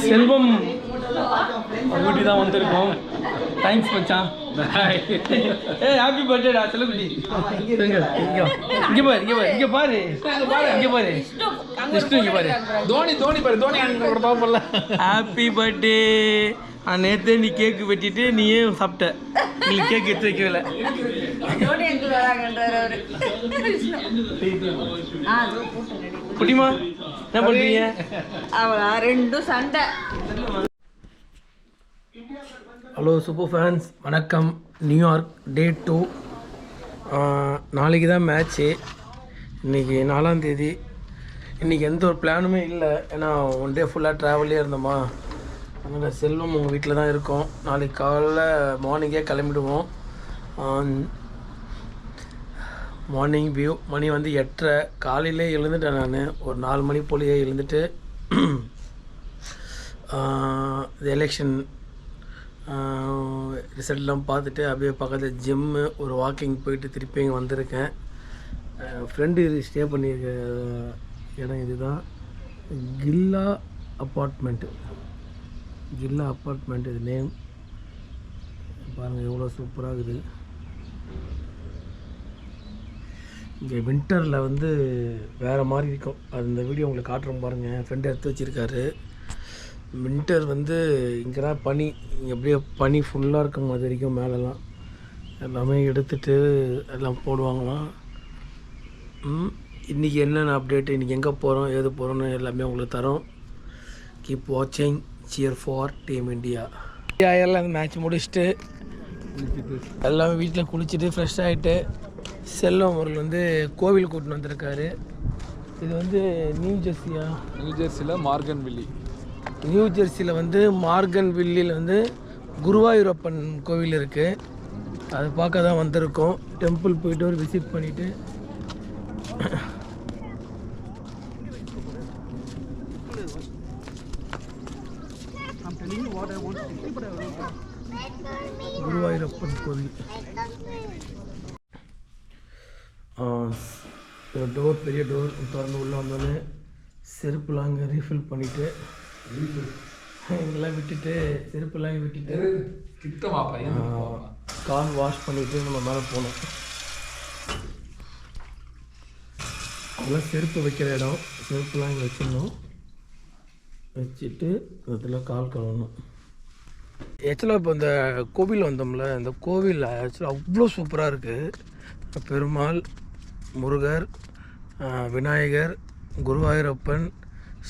செல்வம் வீட்டுக்கு தான் வந்திருக்கோம். தேங்க்ஸ் மச்சான். ஏய் ஹாப்பி பர்த்டேடா செல்லக்குட்டி. இங்கே பாரு விஷ்ணு இங்கே பாரு. தோனி கூட பார்ப்பல. Happy birthday. நேற்று நீ கேக்கு வெட்டிட்டு நீயே சாப்பிட்ட. நீ கேக் எடுத்து வைக்கல. குட்டிமா என்ன பண்ணுறீங்க? அவளா ரெண்டும் சண்டை. ஹலோ சூப்பர் ஃபேன்ஸ், வணக்கம். நியூயார்க் டே 2. நாளைக்கு தான் மேட்ச்சு. இன்றைக்கி 4ஆம் தேதி. இன்றைக்கி எந்த ஒரு பிளானுமே இல்லை. ஏன்னா ஒன் டே ஃபுல்லாக ட்ராவலே இருந்தோமா. அதனால் செல்வம் உங்கள் வீட்டில் தான் இருக்கோம். நாளைக்கு காலைல மார்னிங்கே கிளம்பிடுவோம். மார்னிங் வியூ மணி வந்து 8:30. காலையிலே எழுந்துட்டேன். நான் ஒரு 4 மணி போலேயே எழுந்துட்டு எலெக்ஷன் ரிசல்ட்லாம் பார்த்துட்டு அப்படியே பக்கத்தில் ஜிம்மு ஒரு வாக்கிங் போயிட்டு திருப்பி இங்கே வந்திருக்கேன். ஃப்ரெண்டு ஸ்டே பண்ணியிருக்க இடம் இது தான். கில்லா அப்பார்ட்மெண்ட்டு இது நேம். பாருங்கள் எவ்வளோ சூப்பராக இருக்குது. இங்கே வின்டரில் வந்து வேறு மாதிரி இருக்கும். அது இந்த வீடியோ உங்களுக்கு காட்டுறோம் பாருங்கள். என் ஃப்ரெண்டு எடுத்து வச்சுருக்காரு. வின்டர் வந்து இங்கெல்லாம் பனி, இங்கே அப்படியே பனி ஃபுல்லாக இருக்கும். அது வரைக்கும் மேலெல்லாம் எல்லாமே எடுத்துகிட்டு எல்லாம் போடுவாங்களாம். இன்றைக்கி என்னென்ன அப்டேட்டு, இன்றைக்கி எங்கே போகிறோம் ஏது போகிறோன்னு எல்லாமே உங்களுக்கு தரோம். கீப் வாட்சிங். Shear for team India. எல்லாம் மேட்ச் முடிச்சுட்டு எல்லாமே வீட்டில் குளிச்சுட்டு ஃப்ரெஷ் ஆகிட்டு செல்வம் அவர்கள் வந்து கோவில் கூட்டின்னு வந்திருக்காரு. இது வந்து நியூ ஜெர்சியில் வந்து மார்கன் வில்லியில் வந்து குருவாயூரப்பன் கோவில் இருக்குது. அது பார்க்க தான் வந்திருக்கோம். டெம்பிள் போயிட்டு ஒரு விசிட் பண்ணிவிட்டு குருவாயூரப்பன் கோவில். டோர் பெரிய டோர் திறந்து உள்ளே வந்தோடனே செருப்புலாம் அங்கே ரீஃபில் பண்ணிவிட்டு எங்கெல்லாம் விட்டுட்டு செருப்புலாம் விட்டுட்டு கால் வாஷ் பண்ணிவிட்டு நம்ம மேலே போனோம். அதெல்லாம் செருப்பு வைக்கிற இடம். செருப்புலாம் இங்கே வச்சிடணும். வச்சுட்டு அதில் கால் கழுவணும். ஆக்சுவலாக இப்போ இந்த கோவில் வந்தோம்ல, இந்த கோவில் ஆக்சுவலாக அவ்வளோ சூப்பராக இருக்குது. பெருமாள், முருகர், விநாயகர், குருவாயூரப்பன்,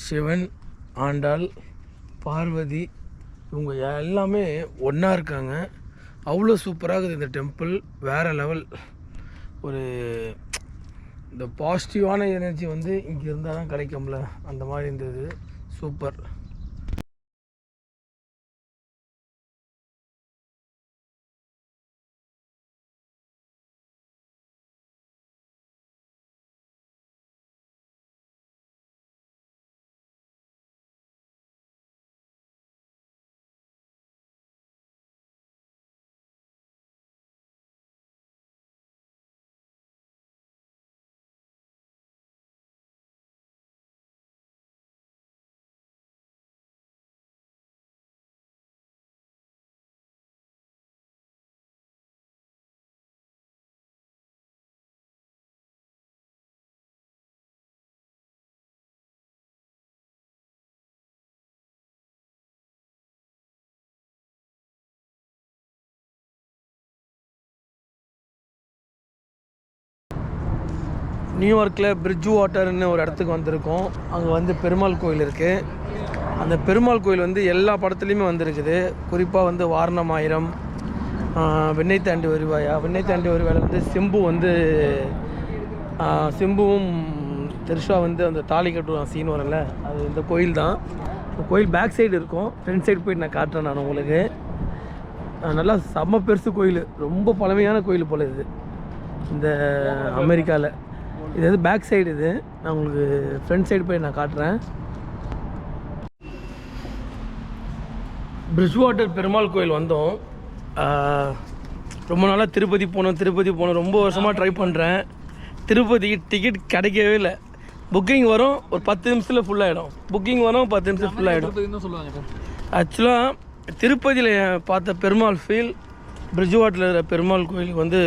சிவன், ஆண்டாள், பார்வதி, இவங்க எல்லாமே ஒன்றா இருக்காங்க. அவ்வளோ சூப்பராக இருக்குது இந்த டெம்பிள். வேறு லெவல். ஒரு இந்த பாசிட்டிவான எனர்ஜி வந்து இங்கே இருந்தால் தான் கிடைக்கும்ல, அந்த மாதிரி இருந்தது. சூப்பர். நியூயார்க்கில் பிரிட்ஜ் வாட்டர்னு ஒரு இடத்துக்கு வந்திருக்கோம். அங்கே வந்து பெருமாள் கோயில் இருக்குது. அந்த பெருமாள் கோயில் வந்து எல்லா படத்துலையுமே வந்திருக்குது. குறிப்பாக வந்து வாரணம் ஆயிரம், வெண்ணை தாண்டி வருவாயா, வெண்ணை தாண்டி வருவாயில் வந்து சிம்புவும் திருஷா வந்து அந்த தாலி கட்டுவான் சீன் வரல, அது இந்த கோயில் தான். இந்த கோயில் பேக் சைடு இருக்கும். ஃப்ரண்ட் சைடு போயிட்டு நான் காட்டுறேன் நான் உங்களுக்கு. நல்லா செம்ம பெருசு கோயில். ரொம்ப பழமையான கோயில் போல் இது இந்த அமெரிக்காவில். இது வந்து பேக் சைடு. இது நான் உங்களுக்கு ஃப்ரண்ட் சைடு போய் நான் காட்டுறேன். பிரிட்ஜ் வாட்டர் பெருமாள் கோயில் வந்தோம். ரொம்ப நாளாக திருப்பதி போகணும் ரொம்ப வருஷமாக ட்ரை பண்ணுறேன். திருப்பதிக்கு டிக்கெட் கிடைக்கவே இல்லை. புக்கிங் வரும் ஒரு 10 நிமிஷத்தில் ஃபுல்லாகிடும். புக்கிங் வரும் 10 நிமிஷம் ஃபுல்லாகிடும். சொல்லுவாங்க ஆக்சுவலாக திருப்பதியில் பார்த்த பெருமாள் ஃபீல் பிரிட்ஜ் வாட்டில் இருக்கிற பெருமாள் கோயிலுக்கு வந்து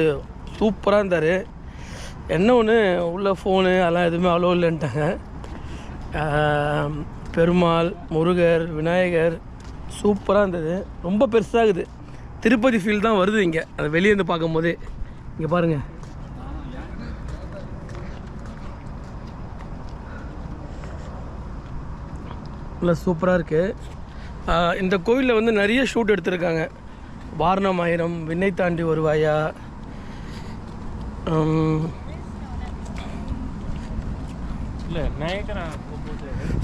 சூப்பராக இருந்தார். என்ன ஒன்று உள்ள ஃபோனு அதெல்லாம் எதுவுமே அலோ இல்லைன்ட்டாங்க. பெருமாள், முருகர், விநாயகர் சூப்பராக இருந்தது. ரொம்ப பெருசாகுது. திருப்பதி ஃபீல் தான் வருது இங்கே, அதை வெளியேருந்து பார்க்கும் போதே. இங்கே பாருங்கள், நல்லா சூப்பராக இருக்குது. இந்த கோயிலில் வந்து நிறைய ஷூட் எடுத்திருக்காங்க. வாரணம் ஆயிரம், விண்ணை தாண்டி வருவாயா,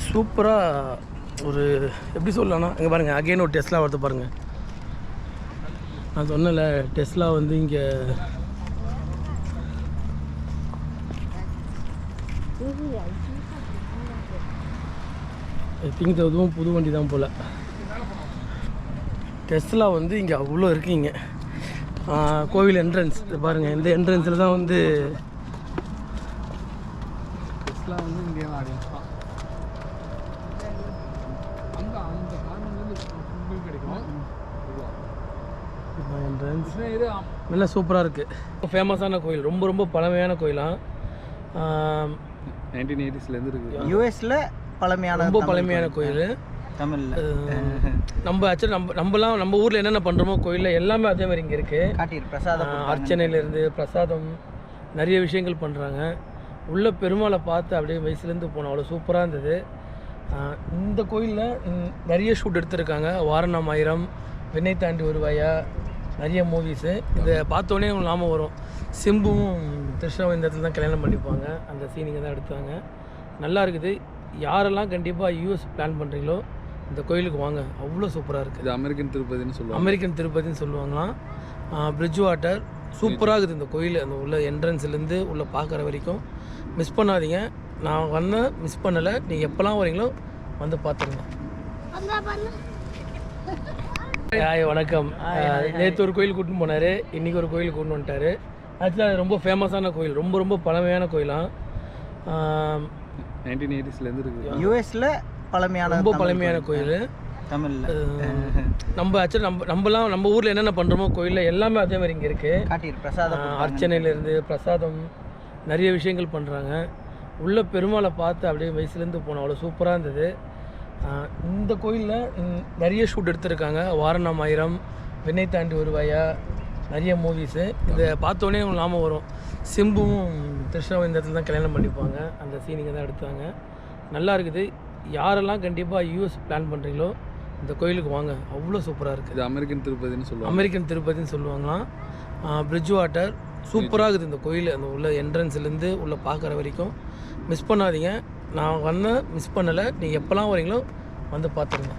சூப்பராக ஒரு எப்படி சொல்லலாம்னா, இங்கே பாருங்கள் அகைன் ஒரு டெஸ்லா வருது பாருங்கள். நான் சொன்னல டெஸ்லா வந்து இங்கே ஐ திங்க் அதுவும் புது வண்டி தான் போல். டெஸ்லா வந்து இங்கே அவ்வளோ இருக்குங்க. கோவில் என்ட்ரன்ஸ் பாருங்கள். இந்த என்ட்ரன்ஸில் தான் வந்து டெஸ்லா வந்து இங்கே ஆடியன்ஸ் தான். அங்கே அந்த காரணம் கிடைக்கும். என்ட்ரன்ஸ் நல்லா சூப்பராக இருக்குது. ஃபேமஸான கோயில், ரொம்ப ரொம்ப பழமையான கோயிலாம். 1980s இருக்குது. யூஎஸில் பழமையான, ரொம்ப பழமையான கோயில். தமிழில் நம்ம ஆக்சுவலி நம்ம ஊரில் என்னென்ன பண்ணுறோமோ கோயிலில் எல்லாமே அதே மாதிரி இங்கே இருக்குது. காட்டியிரு பிரசாதம், அர்ச்சனையிலேருந்து பிரசாதம் நிறைய விஷயங்கள் பண்ணுறாங்க. உள்ள பெருமாளை பார்த்து அப்படியே வயசுலேருந்து போனோம், அவ்வளோ சூப்பராக இருந்தது. இந்த கோயிலில் நிறைய ஷூட் எடுத்திருக்காங்க. வாரணம் ஆயிரம், விண்ணை தாண்டி வருவாயா, நிறைய மூவிஸு. இதை பார்த்தோன்னே உங்களுக்கு ஞாபகம் வரும், சிம்புவும் த்ரிஷாவும் இந்த இடத்துல தான் கல்யாணம் பண்ணிப்பாங்க. அந்த சீனிங்க தான் எடுத்தாங்க. நல்லா இருக்குது. யாரெல்லாம் கண்டிப்பாக யூஎஸ் பிளான் பண்ணுறீங்களோ இந்த கோயிலுக்கு வாங்க, அவ்வளோ சூப்பராக இருக்குது. இது அமெரிக்கன் திருப்பதின்னு சொல்லுவாங்க. அமெரிக்கன் திருப்பதின்னு சொல்லுவாங்களாம். பிரிட்ஜ் வாட்டர் சூப்பராக இருக்குது இந்த கோயில். அந்த உள்ள என்ட்ரன்ஸ்லேருந்து உள்ளே பார்க்குற வரைக்கும் மிஸ் பண்ணாதீங்க. நான் மிஸ் பண்ணலை. நீங்கள் எப்போல்லாம் வரீங்களோ வந்து பார்த்துருங்க. ஹாய், வணக்கம். நேற்று ஒரு கோயில் கூட்டின்னு போனார், இன்றைக்கி ஒரு கோயில் கூட்டின்னு வந்துட்டார். ஆக்சுவலாக அது ரொம்ப ஃபேமஸான கோயில், ரொம்ப ரொம்ப பழமையான கோயிலாம். 1980s இருக்குது. யூஎஸில் பழமையான, ரொம்ப பழமையான கோயில். தமிழில் நம்ம ஆக்சுவலி நம்ம ஊரில் என்னென்ன பண்ணுறோமோ கோயிலில் எல்லாமே அதே மாதிரி இங்கே இருக்குது. காட்டியிரு பிரசாதம், அர்ச்சனையிலேருந்து பிரசாதம் நிறைய விஷயங்கள் பண்ணுறாங்க. உள்ள பெருமாளை பார்த்து அப்படியே வயசுலேருந்து போனோம், அவ்வளோ சூப்பராக இருந்தது. இந்த கோயிலில் நிறைய ஷூட் எடுத்திருக்காங்க. வாரணம் ஆயிரம், விண்ணை தாண்டி வருவாயா, நிறைய மூவிஸு. இதை பார்த்தோன்னே உங்களுக்கு ஞாபகம் வரும், சிம்புவும் த்ரிஷாவும் இந்த இடத்துல தான் கல்யாணம் பண்ணிப்பாங்க. அந்த சீனிங்க தான் எடுத்தாங்க. நல்லா இருக்குது. யாரெல்லாம் கண்டிப்பாக யூஎஸ் பிளான் பண்ணுறீங்களோ இந்த கோயிலுக்கு வாங்க, அவ்வளோ சூப்பராக இருக்குது. இது அமெரிக்கன் திருப்பதின்னு சொல்லுவாங்க. அமெரிக்கன் திருப்பதின்னு சொல்லுவாங்களாம். பிரிட்ஜ் வாட்டர் சூப்பராக இருக்குது இந்த கோயில். அந்த உள்ள என்ட்ரன்ஸ்லேருந்து உள்ளே பார்க்குற வரைக்கும் மிஸ் பண்ணாதீங்க. நான் மிஸ் பண்ணலை. நீங்கள் எப்போல்லாம் வரீங்களோ வந்து பார்த்துருங்க.